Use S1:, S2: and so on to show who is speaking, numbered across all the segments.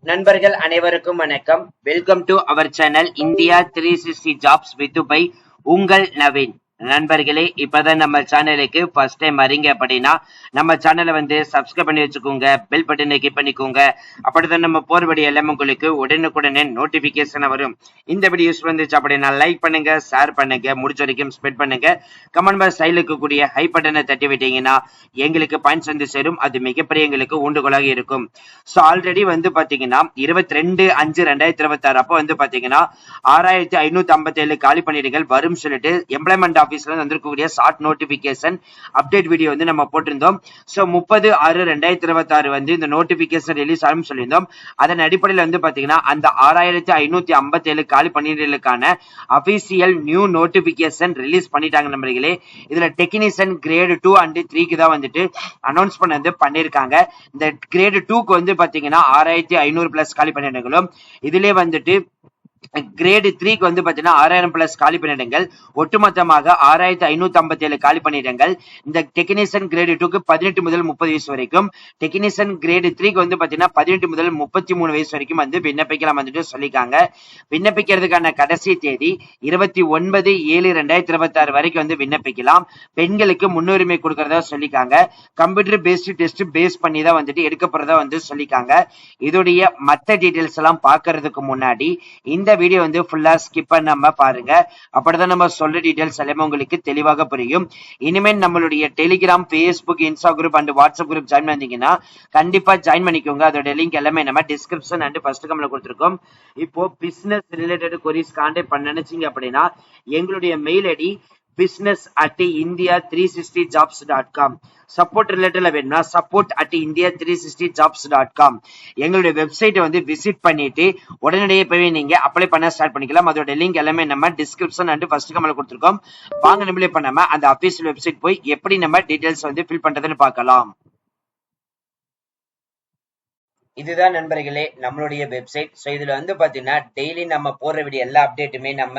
S1: நண்பர்கள் அனைவருக்கும் வணக்கம். Welcome to our channel India 360 jobs with Dubai. உங்கள் நவீன். நண்பர்களே, இப்பதான் நம்ம சேனலுக்கு ஃபர்ஸ்ட் டைம் வரீங்க அப்படின்னா நம்ம சேனலை சப்ஸ்கிரைப் பண்ணி வச்சுக்கோங்க, பெல் பட்டனை கிளிக் பண்ணிக்கோங்க. அப்படிதான் நம்ம போர்வடி எல்லாம் உங்களுக்கு உடனுக்குடனே நோட்டிபிகேஷன் வரும். இந்த வீடியோ யூஸ் வந்துச்சு அப்படின்னா லைக் பண்ணுங்க, ஷேர் பண்ணுங்க, முடிச்ச வரைக்கும் ஸ்ப்ரெட் பண்ணுங்க. கமெண்ட் பாக்ஸ் சைடுல இருக்கக்கூடிய ஹை பட்டனை தட்டி விட்டீங்கன்னா எங்களுக்கு பாயிண்ட்ஸ் சேரும். அது மிகப்பெரிய எங்களுக்கு ஊண்டுகோலாக இருக்கும். ஸோ ஆல்ரெடி பாத்தீங்கன்னா 22/5/2026 அப்போ பாத்தீங்கன்னா 6557 காலி பணியிடங்கள் வரும் சொல்லிட்டு எம்ப்ளாய்மெண்ட் ஆபீஸ்ல வந்திருக்கக்கூடிய ஷார்ட் நோட்டிபிகேஷன் அப்டேட் வீடியோ நம்ம போட்டிருந்தோம். சோ 30/6/2026 இந்த நோட்டிபிகேஷன் ரிலீஸ் ஆகும் சொல்லியிருந்தோம். அதன் அடிப்படையில் பாத்தீங்கன்னா அந்த 6557 காலி பணியிடங்களுக்கான அபிஷியல் நியூ நோட்டிபிகேஷன் ரிலீஸ் பண்ணிட்டாங்க நண்பர்களே. இதுல டெக்னீஷியன் கிரேட் 2 and 3க்கு தான் அனௌன்ஸ் பண்ணிருக்காங்க. இந்த கிரேட் 2க்கு பாத்தீங்கன்னா 6500 பிளஸ் காலி பணியிடங்களும், இதுலயே கிரேடு 3க்கு பாத்தீங்கன்னா 6000 பிளஸ் காலி பணியிடங்கள், ஒட்டுமொத்தமாக 6557 காலி பணியிடங்கள். இந்த டெக்னீஷியன் கிரேடு 2க்கு 18 முதல் 30 வயசு வரைக்கும், டெக்னீஷியன் கிரேடு 3க்கு பாத்தீங்கன்னா 18 முதல் 33 வயசு வரைக்கும் விண்ணப்பிக்கலாம் சொல்லிருக்காங்க. விண்ணப்பிக்கிறதுக்கான கடைசி தேதி 29/7/2026 வரைக்கும் விண்ணப்பிக்கலாம். பெண்களுக்கு முன்னுரிமை கொடுக்கறதா சொல்லிருக்காங்க. கம்ப்யூட்டர் பேஸ்ட் டெஸ்ட் பேஸ் பண்ணி தான் எடுக்கப்படுறதா சொல்லிருக்காங்க. இதோடைய மற்ற டீடைல்ஸ் எல்லாம் பாக்குறதுக்கு முன்னாடி இந்த வீடியோ ஃபுல்லா ஸ்கிப் பண்ணாம பாருங்க. அப்படிதான் நம்ம சொல்ற டீடைல்ஸ் எல்லாமே உங்களுக்கு தெளிவாக புரியும். இனிமேல் நம்மளுடைய Telegram, Facebook, Insta group and WhatsApp group join பண்ணீங்கன்னா கண்டிப்பா ஜாயின் பண்ணிக்கோங்க. அதோட லிங்க் எல்லாமே நம்ம டிஸ்கிரிப்ஷன் அண்ட் ஃபர்ஸ்ட் கமெண்ட்ல கொடுத்திருக்கோம். இப்போ பிசினஸ் ரிலேட்டட் queries கான்டாக்ட் பண்ண நினைச்சீங்க அப்படின்னா எங்களுடைய மெயில் ஐடி business@india360jobs.com. சப்போர்ட் ரிலேட்டட்ல வேணும்னா support@india360jobs.com. எங்களுடைய வெப்சைட்டை விசிட் பண்ணிட்டு உடனடியே போய் நீங்க அப்ளை பண்ண ஸ்டார்ட் பண்ணிக்கலாம். அதோட லிங்க் எல்லாமே நம்ம டிஸ்கிரிப்ஷன் அண்ட் ஃபர்ஸ்ட் கமெண்ட்ல கொடுத்திருக்கோம். வாங்க நம்மளே பண்ணாம அந்த அபிஷியல் வெப்சைட் போய் எப்படி நம்ம டீடைல்ஸ் ஃபில் பண்றதுன்னு பார்க்கலாம். இதுதான் நண்பர்களே நம்மளுடைய வெப்சைட். ஸோ இதுல பாத்தீங்கன்னா டெய்லி நம்ம போடுற வீடியோ எல்லா அப்டேட்டுமே நம்ம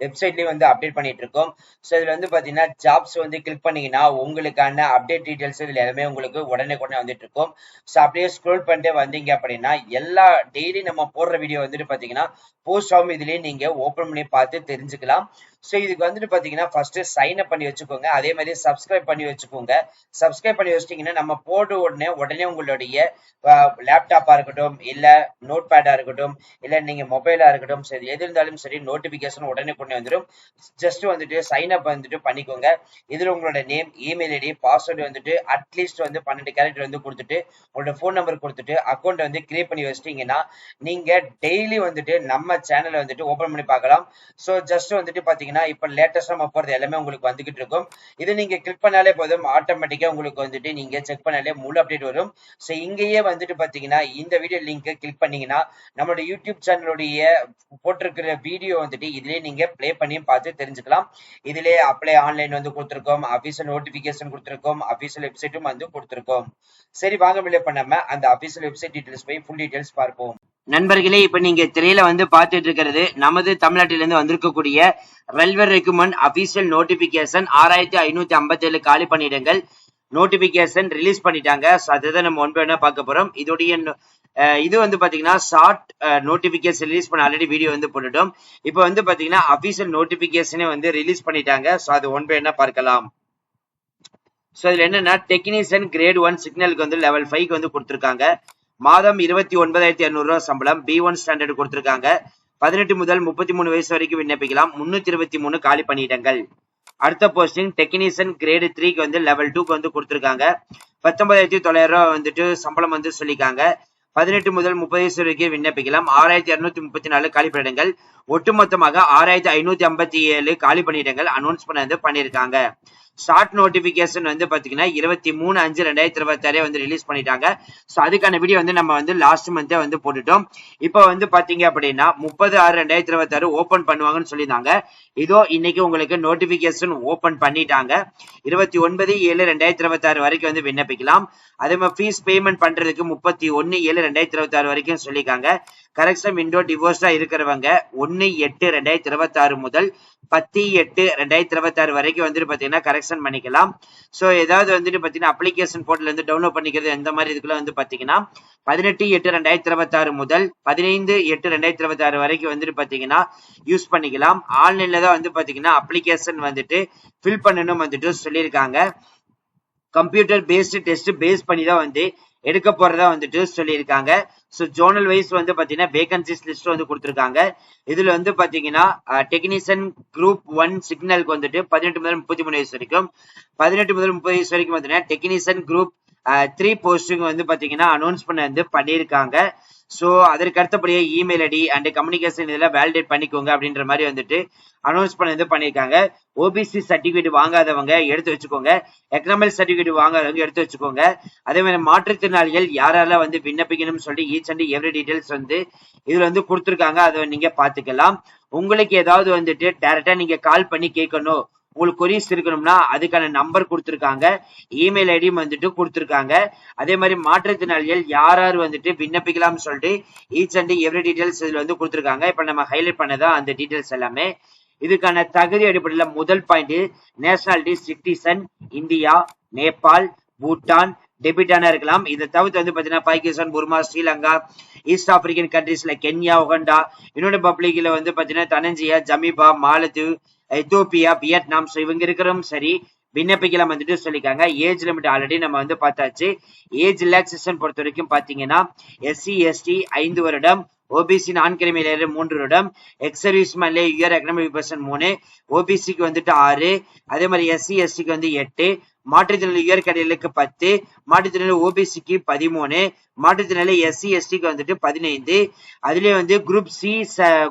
S1: வெப்சைட்லயே அப்டேட் பண்ணிட்டு இருக்கோம். ஸோ இதுல பாத்தீங்கன்னா ஜாப்ஸ் கிளிக் பண்ணீங்கன்னா உங்களுக்கான அப்டேட் டீடைல்ஸ் இதுல எல்லாமே உங்களுக்கு உடனே வந்துட்டு இருக்கும். ஸோ அப்படியே ஸ்க்ரோல் பண்ணிட்டு வந்தீங்க அப்படின்னா எல்லா டெய்லி நம்ம போடுற வீடியோ பாத்தீங்கன்னா போஸ்ட் ஆகும். இதுலயே நீங்க ஓபன் பண்ணி பார்த்து தெரிஞ்சுக்கலாம். ஸோ இதுக்கு பாத்தீங்கன்னா ஃபர்ஸ்ட் சைன் அப் பண்ணி வச்சுக்கோங்க. அதே மாதிரி சப்ஸ்கிரைப் பண்ணி வச்சுக்கோங்க. சப்ஸ்கிரைப் பண்ணி வச்சிட்டீங்கன்னா நம்ம போட்ட உடனே உங்களுடைய லேப்டாப்பா இருக்கட்டும், இல்ல நோட் பேடா இருக்கட்டும், இல்ல நீங்க மொபைலா இருக்கட்டும், சரி எது இருந்தாலும் சரி நோட்டிபிகேஷன் உடனே வந்துடும். ஜஸ்ட் சைன் அப் பண்ணிக்கோங்க. இதுல உங்களோட name, email ID, password at least 12 character கொடுத்துட்டு உங்களோட போன் நம்பர் கொடுத்துட்டு அக்கௌண்ட் கிரியேட் பண்ணி வச்சிட்டீங்கன்னா நீங்க டெய்லி நம்ம சேனலை ஓபன் பண்ணி பார்க்கலாம். சோ ஜஸ்ட் பாத்தீங்கன்னா இப்ப லேட்டஸ்டா நம்ம போறது எல்லாமே உங்களுக்கு வந்துகிட்டு இருக்கும். இது நீங்க கிளிக் பண்ணாலே போதும், ஆட்டோமேட்டிக்கா உங்களுக்கு நீங்க செக் பண்ணாலே முழு அப்டேட் வரும். சோ இங்கேயே பாத்தீங்கன்னா இந்த வீடியோ லிங்க் கிளிக் பண்ணீங்கன்னா நம்மளோட யூடியூப் சேனலுடைய போட்டிருக்கிற வீடியோ இதுலயே நீங்க பிளே பண்ணி பார்த்து தெரிஞ்சுக்கலாம். இதுலயே அப்ளை ஆன்லைன் கொடுத்திருக்கோம், அபிஷியல் நோட்டிபிகேஷன் கொடுத்திருக்கோம், அபிஷியல் வெப்சைட்டும் கொடுத்திருக்கோம். சரி வாங்க பிளே பண்ணாம அந்த அபிஷியல் வெப்சைட் டீடைல்ஸ் போய் ஃபுல் டீடைல்ஸ் பார்ப்போம். நண்பர்களே, இப்ப நீங்க திரையில பார்த்துட்டு இருக்கிறது நமது தமிழ்நாட்டிலிருந்து வந்திருக்கக்கூடிய ரயில்வே ரெக்ரூட்மெண்ட் அபிஷியல் நோட்டிபிகேஷன். 6557 காலி பணியிடங்கள் நோட்டிபிகேஷன் ரிலீஸ் பண்ணிட்டாங்க. அதுதான் நம்ம ஒன்று பார்க்க போறோம். இதோடைய இது பாத்தீங்கன்னா ஷார்ட் நோட்டிபிகேஷன் ரிலீஸ் பண்ண ஆல்ரெடி வீடியோ போட்டுட்டோம். இப்போ பாத்தீங்கன்னா அபிஷியல் நோட்டிபிகேஷனே பண்ணிட்டாங்க. சோ அது ஒன்று பார்க்கலாம். சோ இதுல என்னன்னா டெக்னீஷியன் கிரேட் 1 சிக்னலுக்கு லெவல் 5க்கு கொடுத்திருக்காங்க. மாதம் 29,200 சம்பளம், B1 ஸ்டாண்டர்ட் கொடுத்திருக்காங்க. 18 முதல் 33 வயசு வரைக்கும் விண்ணப்பிக்கலாம். 323 காலி பணியிடங்கள். அடுத்த போஸ்டிங் டெக்னீஷியன் கிரேடு 3க்கு லெவல் 2க்கு கொடுத்திருக்காங்க. 19,900 சம்பளம் சொல்லிருக்காங்க. 18 முதல் 30 வயசு வரைக்கும் விண்ணப்பிக்கலாம். 6,234 காலி பணியிடங்கள். ஒட்டுமொத்தமாக 6,557 காலி பணியிடங்கள் அனௌன்ஸ் பண்ணிருக்காங்க. ஷார்ட் நோட்டிபிகேஷன் பாத்தீங்கன்னா 23/5/2026 ரிலீஸ் பண்ணிட்டாங்க. சோ அதுக்கான வீடியோ நம்ம லாஸ்ட் மந்தே போட்டுட்டோம். இப்போ பாத்தீங்க அப்படின்னா 30/6/2026 ஓபன் பண்ணுவாங்கன்னு சொல்லியிருந்தாங்க. இதோ இன்னைக்கு உங்களுக்கு நோட்டிபிகேஷன் ஓபன் பண்ணிட்டாங்க. 29/7/2026 வரைக்கும் விண்ணப்பிக்கலாம். அதே மாதிரி ஃபீஸ் பேமெண்ட் பண்றதுக்கு 31/7/2026 வரைக்கும் சொல்லிருக்காங்க. கரெக்ஷன் விண்டோ டிவோர்ஸா இருக்கிறவங்க 1/8/2026 முதல் 10/8/2026 வரைக்கும் வந்துட்டு பாத்தீங்கன்னா கரெக்ஷன் பண்ணிக்கலாம். சோ ஏதாவது வந்துட்டு பாத்தீங்கன்னா அப்ளிகேஷன் போர்ட்டல்ல இருந்து டவுன்லோட் பண்ணிக்கிறது எந்த மாதிரி இதுக்குள்ள வந்து பாத்தீங்கன்னா 18/8/2026 முதல் 15/8/2026 வரைக்கும் வந்துட்டு பாத்தீங்கன்னா யூஸ் பண்ணிக்கலாம். ஆன்லைன்ல தான் வந்து பாத்தீங்கன்னா அப்ளிகேஷன் வந்துட்டு ஃபில் பண்ணணும் வந்துட்டு சொல்லியிருக்காங்க. கம்ப்யூட்டர் பேஸ்டு டெஸ்ட் பேஸ் பண்ணி தான் வந்து எடுக்க போறதா வந்துட்டு சொல்லியிருக்காங்க. ஸோ ஜோனல் வைஸ் வந்து பாத்தீங்கன்னா வேகன்சிஸ் லிஸ்ட் வந்து கொடுத்துருக்காங்க. இதுல வந்து பாத்தீங்கன்னா டெக்னீஷியன் குரூப் 1 சிக்னலுக்கு வந்துட்டு 18 முதல் 33 வயசு வரைக்கும், 18 முதல் 30 வயசு வரைக்கும் பாத்தீங்கன்னா டெக்னீஷியன் குரூப் 3 போஸ்டிங் வந்து பாத்தீங்கன்னா அனௌன்ஸ் பண்ணியிருக்காங்க. ஸோ அதற்கு அடுத்தபடியே இமெயில் ஐடி அண்ட் கம்யூனிகேஷன் இதெல்லாம் வேலிடேட் பண்ணிக்கோங்க அப்படின்ற மாதிரி வந்துட்டு அனௌன்ஸ் பண்ணியிருக்காங்க. ஓபிசி சர்டிபிகேட் வாங்காதவங்க எடுத்து வச்சுக்கோங்க, எக்கனாமிக் சர்டிபிகேட் வாங்காதவங்க எடுத்து வச்சுக்கோங்க. அதே மாதிரி மாற்றுத்திறனாளிகள் யாரெல்லாம் வந்து விண்ணப்பிக்கணும்னு சொல்லிட்டு ஈச் அண்ட் எவ்ரி டீடைல்ஸ் வந்து இதுல வந்து கொடுத்துருக்காங்க. அதை நீங்க பாத்துக்கலாம். உங்களுக்கு ஏதாவது வந்துட்டு டைரக்டா நீங்க கால் பண்ணி கேட்கணும், உங்களுக்கு கொரிஸ் இருக்கணும்னா அதுக்கான நம்பர் கொடுத்துருக்காங்க, இமெயில் ஐடியும் வந்துட்டு கொடுத்துருக்காங்க. அதே மாதிரி மாற்றுத்திறனாளிகள் யார் வந்துட்டு விண்ணப்பிக்கலாம்னு சொல்லிட்டு ஈச் அண்ட் எவ்ரி டீடைல்ஸ் இதுல வந்து கொடுத்துருக்காங்க. இப்ப நம்ம ஹைலைட் பண்ணதான் அந்த டீடைல்ஸ் எல்லாமே. இதுக்கான தகுதி அடிப்படையில் முதல் point nationality citizen, India, Nepal, Bhutan, டெபிட்டானா இருக்கலாம். இதை தவிர்த்து வந்து பாத்தீங்கன்னா Pakistan, Burma, Sri Lanka, East African கண்ட்ரீஸ்ல கென்யா, உகண்டா, யுனைடெட் ரிபப்ளிக்ல வந்து பாத்தீங்கன்னா தனஞ்சியா, ஜமீபா, மாலத்தீவு, எத்தோப்பியா, வியட்நாம், இவங்க இருக்கிறவங்க சரி விண்ணப்பிக்கலாம் வந்துட்டு சொல்லிருக்காங்க. ஏஜ் லிமிட் ஆல்ரெடி நம்ம வந்து பார்த்தாச்சு. ஏஜ் ரிலாக்சேஷன் பொறுத்த வரைக்கும் பாத்தீங்கன்னா SC ST 5 வருடம், ஓபிசி நான் கிரிமினல் 3 வருடம், எக்ஸ் சர்வீஸ் மேன்ல இயர் எக்கனாமிக் பர்சன் 3, ஓபிசிக்கு வந்துட்டு 6, அதே மாதிரி SC STக்கு வந்து 8, மாற்றுத்திறனாளி உயர் கடைகளுக்கு 10, மாற்றுத்திறனாளி ஓபிசிக்கு 13, மாற்றுத்திறனாளி SC STக்கு வந்துட்டு 15. அதுலயே வந்து group C,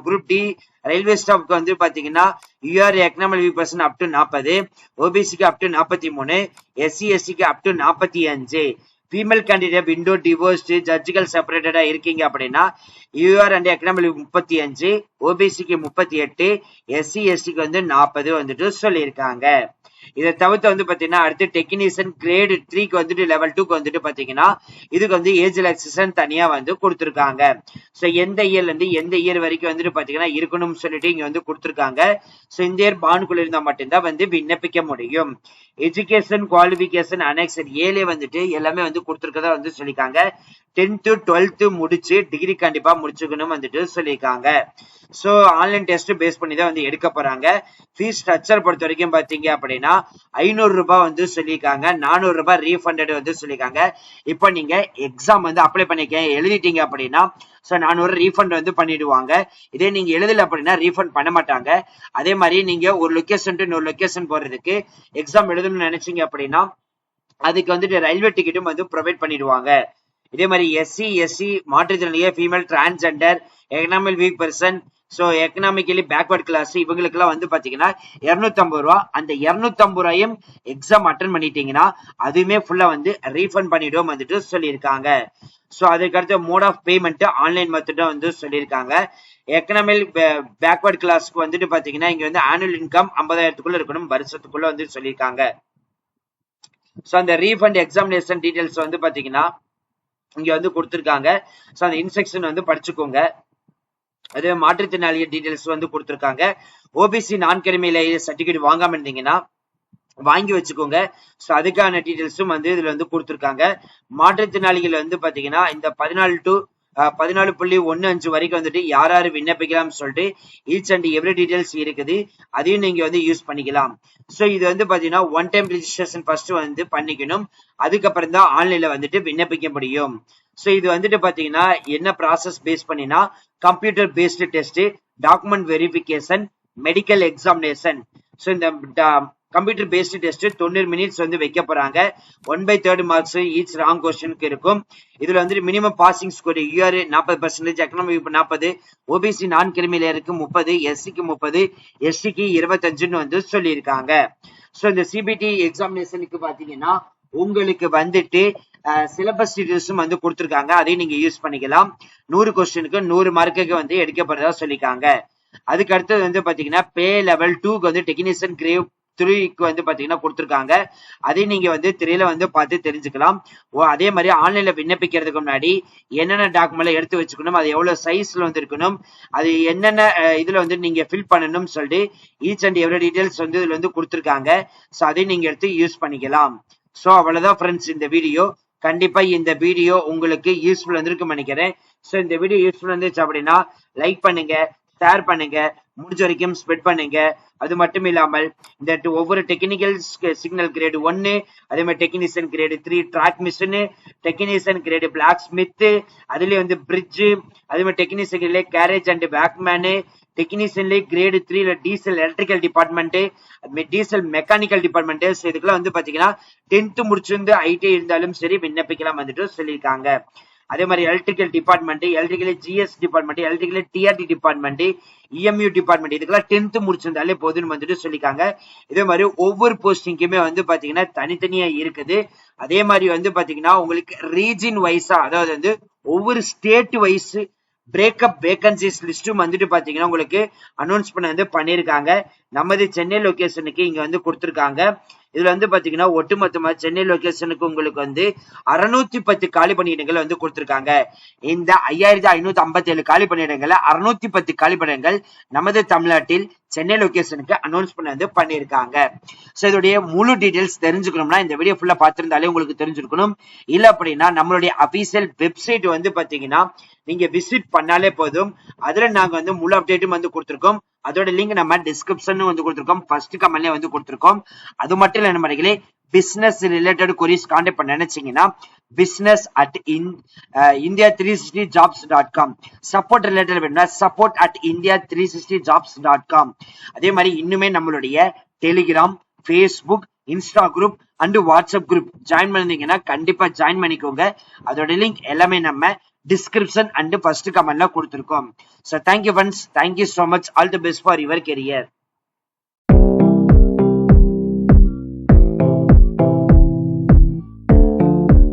S1: group D, railway ஸ்டாஃப்க்கு வந்து பாத்தீங்கன்னா UR economic person up to 40, ஓபிசிக்கு அப் டு 43, SC STக்கு up to 45. Female candidate widow divorced ஜட்ஜுகள் செப்பரேட்டடா இருக்கீங்க அப்படின்னா யூஆர் அண்ட் எக்கனாமிக் 35, ஓபிசிக்கு 38, SC STக்கு வந்து 40 வந்துட்டு சொல்லியிருக்காங்க. இதை தவிர்த்து வந்து பாத்தீங்கன்னா அடுத்து டெக்னீஷியன் கிரேட் 3க்கு வந்துட்டு லெவல் 2க்கு வந்துட்டு பாத்தீங்கன்னா இதுக்கு வந்து ஏஜ் ரிலாக்சேஷன் தனியா வந்து கொடுத்துருக்காங்க. ஸோ எந்த இயர்ல இருந்து எந்த இயர் வரைக்கும் வந்துட்டு பாத்தீங்கன்னா இருக்கணும்னு சொல்லிட்டு இங்க வந்து கொடுத்துருக்காங்க. ஸோ இந்த இயர் பானுக்குள்ள இருந்தா மட்டும்தான் வந்து விண்ணப்பிக்க முடியும். எஜுகேஷன் குவாலிபிகேஷன் அனெக்சர் ஏலே வந்துட்டு எல்லாமே வந்து கொடுத்துருக்கதா வந்து சொல்லியிருக்காங்க. 10th 12th முடிச்சு டிகிரி கண்டிப்பா முடிச்சுக்கணும் வந்துட்டு சொல்லியிருக்காங்க. ஸோ ஆன்லைன் டெஸ்ட் பேஸ் பண்ணி தான் வந்து எடுக்க போறாங்க. ஃபீஸ் ஸ்ட்ரக்சர் பொறுத்த வரைக்கும் பாத்தீங்க அப்படின்னா 500 ரூபாய் வந்து சொல்லியிருக்காங்க, 400 ரூபாய் ரீஃபண்டட் வந்து சொல்லியிருக்காங்க. இப்போ நீங்க எக்ஸாம் வந்து அப்ளை பண்ணிக்க எழுதிட்டீங்க அப்படின்னா ஸோ 400 ரீஃபண்ட் வந்து பண்ணிடுவாங்க. இதே நீங்க எழுதல அப்படின்னா ரீஃபண்ட் பண்ண மாட்டாங்க. அதே மாதிரி நீங்க ஒரு லொகேஷன் டு இன்னொரு லொகேஷன் போறதுக்கு எக்ஸாம் எழுதணும்னு நினைச்சீங்க அப்படின்னா அதுக்கு வந்துட்டு ரயில்வே டிக்கெட்டும் வந்து ப்ரொவைட் பண்ணிடுவாங்க. இதே மாதிரி SC SC மாற்றுத்திறனாளிய, female, transgender, economic weak person, so economically backward class இவங்களுக்கு எல்லாம் வந்து பாத்தீங்கன்னா 250 ரூபா. அந்த 250 ரூபாயும் எக்ஸாம் அட்டன் பண்ணிட்டீங்கன்னா அதுவுமே ஃபுல்லா வந்து ரீஃபண்ட் பண்ணிடும் வந்துட்டு சொல்லியிருக்காங்க. ஸோ அதுக்கடுத்து mode of payment online method வந்து சொல்லியிருக்காங்க. எக்கனாமிக் பேக்வர்ட் கிளாஸ்க்கு வந்துட்டு பாத்தீங்கன்னா இங்க வந்து ஆனுவல் இன்கம் 50,000க்குள்ள இருக்கணும் வருஷத்துக்குள்ள வந்து சொல்லியிருக்காங்க. ஸோ அந்த ரீஃபண்ட் எக்ஸாமினேஷன் டீடைல்ஸ் வந்து பாத்தீங்கன்னா இங்க வந்து கொடுத்துருக்காங்க. ஸோ அந்த இன்ஸ்ட்ரக்ஷன் வந்து படிச்சுக்கோங்க. அதே மாற்றுத்திறனாளிய டீடைல்ஸ் வந்து கொடுத்துருக்காங்க. ஓபிசி நான் கிரிமினல் சர்டிபிகேட் வாங்காம இருந்தீங்கன்னா வாங்கி வச்சுக்கோங்க. ஸோ அதுக்கான டீடைல்ஸும் வந்து இதுல வந்து கொடுத்துருக்காங்க. மாற்றுத்திறனாளிகள் வந்து பாத்தீங்கன்னா இந்த 14 to 14.15 வரைக்கும் வந்துட்டு யார் விண்ணப்பிக்கலாம் சொல்லிட்டு ஈச் அண்ட் எவ்ரி டீடைல்ஸ் இருக்குது. அதையும் நீங்க வந்து யூஸ் பண்ணிக்கலாம். ஸோ இது வந்து பாத்தீங்கன்னா ஒன் டைம் ரிஜிஸ்ட்ரேஷன் ஃபர்ஸ்ட் வந்து பண்ணிக்கணும், அதுக்கப்புறம் தான் ஆன்லைன்ல வந்துட்டு விண்ணப்பிக்க முடியும். ஸோ இது வந்துட்டு பாத்தீங்கன்னா என்ன ப்ராசஸ் பேஸ் பண்ணினா computer based test, document verification, medical examination. So இந்த கம்ப்யூட்டர் பேஸ்டு டெஸ்ட் 90 மினிட்ஸ் வந்து வைக்க போறாங்க. 1/3 மார்க்ஸ் ஈச் ராங் கொஸ்டினுக்கு இருக்கும். இதுல வந்து minimum passing score UR 40%, economic 40, OBC non கிரிமினலுக்கு 30, SCக்கு 30, STக்கு 25ன்னு வந்து சொல்லியிருக்காங்க. ஸோ இந்த CBT எக்ஸாமினேஷனுக்கு பாத்தீங்கன்னா உங்களுக்கு வந்துட்டு சிலபஸ் டீடைல்ஸும் வந்து கொடுத்துருக்காங்க. அதையும் நீங்க யூஸ் பண்ணிக்கலாம். 100 கொஸ்டினுக்கு 100 மார்க்குக்கு வந்து எடுக்கப்படுறதா சொல்லியிருக்காங்க. அதுக்கு அடுத்தது வந்து பாத்தீங்கன்னா பே லெவல் 2க்கு வந்து டெக்னீஷியன் கிரேட் 3க்கு வந்து பாத்தீங்கன்னா கொடுத்துருக்காங்க. அதையும் நீங்க வந்து திரையில வந்து பார்த்து தெரிஞ்சுக்கலாம். அதே மாதிரி ஆன்லைன்ல விண்ணப்பிக்கிறதுக்கு முன்னாடி என்னென்ன டாக்குமெண்ட் எடுத்து வச்சுக்கணும், அது எவ்வளவு சைஸ்ல வந்து இருக்கணும், அது என்னென்ன இதுல வந்து நீங்க ஃபில் பண்ணணும்னு சொல்லிட்டு ஈச் அண்ட் எவ்ரி டீடைல்ஸ் வந்து இதுல வந்து கொடுத்துருக்காங்க. ஸோ அதையும் நீங்க எடுத்து யூஸ் பண்ணிக்கலாம். ஸோ அவ்வளவுதான் ஃப்ரெண்ட்ஸ் இந்த வீடியோ. கண்டிப்பா இந்த வீடியோ உங்களுக்கு யூஸ்ஃபுல் வந்திருக்குன்னு நினைக்கிறேன். ஸோ இந்த வீடியோ யூஸ்ஃபுல் இருந்துச்சு அப்படின்னா லைக் பண்ணுங்க, ஷேர் பண்ணுங்க, முடிஞ்ச வரைக்கும் ஸ்ப்ரெட் பண்ணுங்க. அது மட்டும் இல்லாமல் இந்த ஒவ்வொரு டெக்னிக்கல் சிக்னல் கிரேடு 1, அதே மாதிரி technician grade 3 track machine, technician grade blacksmith, அதுலயே வந்து பிரிட்ஜ், அதே மாதிரி டெக்னீஷியன் கேரேஜ் அண்ட் பேக்மேனு, டெக்னீஷியன்ல grade 3 diesel electrical department, diesel mechanical department. இதுக்கெல்லாம் வந்து பாத்தீங்கன்னா 10th முடிச்சிருந்து ஐடி இருந்தாலும் சரி விண்ணப்பிக்கலாம் வந்துட்டு சொல்லியிருக்காங்க. அதே மாதிரி electrical department, electrical GS department, electrical TRT department, EMU department, இதுக்கெல்லாம் 10th முடிச்சிருந்தாலே போதுன்னு வந்துட்டு சொல்லிருக்காங்க. இதே மாதிரி ஒவ்வொரு போஸ்டிங்குமே வந்து பாத்தீங்கன்னா தனித்தனியா இருக்குது. அதே மாதிரி வந்து பாத்தீங்கன்னா உங்களுக்கு ரீஜன் வைஸா, அதாவது வந்து ஒவ்வொரு ஸ்டேட் வைஸ் பிரேக்கப் வேகன்சிஸ் லிஸ்டும் வந்துட்டு பாத்தீங்கன்னா உங்களுக்கு அனௌன்ஸ் பண்ண வந்து பண்ணிருக்காங்க. நமது சென்னை லொகேஷனுக்கு இங்க வந்து கொடுத்திருக்காங்க. இதுல வந்து பாத்தீங்கன்னா ஒட்டுமொத்தமா சென்னை லொகேஷனுக்கு உங்களுக்கு வந்து 610 காலி பணியிடங்கள் வந்து கொடுத்திருக்காங்க. இந்த 5557 காலி பணியிடங்கள்ல 610 காலி பணியிடங்கள் நமது தமிழ்நாட்டில் சென்னை லொகேஷனுக்கு அனௌன்ஸ் பண்ண வந்து பண்ணிருக்காங்க. சோ இதோடைய முழு டீடைல்ஸ் தெரிஞ்சுக்கணும்னா இந்த வீடியோ ஃபுல்லா பார்த்திருந்தாலே உங்களுக்கு தெரிஞ்சிருக்கணும். இல்ல அப்படின்னா நம்மளுடைய அபிஷியல் வெப்சைட் வந்து பாத்தீங்கன்னா நீங்க விசிட் பண்ணாலே போதும். அதுல நாங்க வந்து முழு அப்டேட்டும் வந்து கொடுத்திருக்கோம். அதோட லிங்க் நம்ம டிஸ்கிரிப்ஷன் வந்து கொடுத்திருக்கோம், ஃபர்ஸ்ட் கமெண்ட்ல வந்து கொடுத்திருக்கோம். அது மட்டும் இல்ல நண்பர்களே, பிசினஸ் ரிலேட்டட் queries கான்டாக்ட் பண்ண நினைச்சீங்கன்னா business@india360jobs.com, சப்போர்ட் ரிலேட்டட் வேணும்னா support@india360jobs.com. அதே மாதிரி இன்னுமே நம்மளுடைய Telegram, Facebook, Insta group and WhatsApp group join பண்ணீங்கன்னா கண்டிப்பா ஜாயின் பண்ணிக்கோங்க. அதோட லிங்க் எல்லாமே நம்ம டிஸ்கிரிப்ஷன் அண்ட் ஃபர்ஸ்ட் கமெண்ட்ல கொடுத்திருக்கோம். So thank you friends, thank you so much, all the best for your career.